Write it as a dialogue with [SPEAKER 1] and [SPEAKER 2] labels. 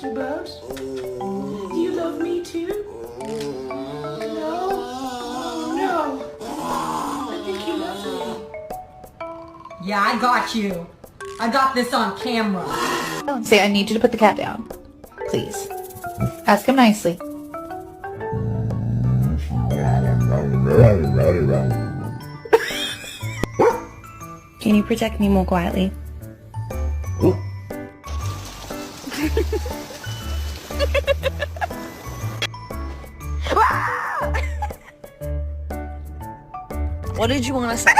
[SPEAKER 1] Mr. Boat? Do you love me too? No? Oh, no. I think he loves me.
[SPEAKER 2] Yeah, I got you. I got this on camera.
[SPEAKER 3] Say, I need you to put the cat down. Please. Ask him nicely.
[SPEAKER 4] Can you protect me more quietly?
[SPEAKER 5] What did you want to say?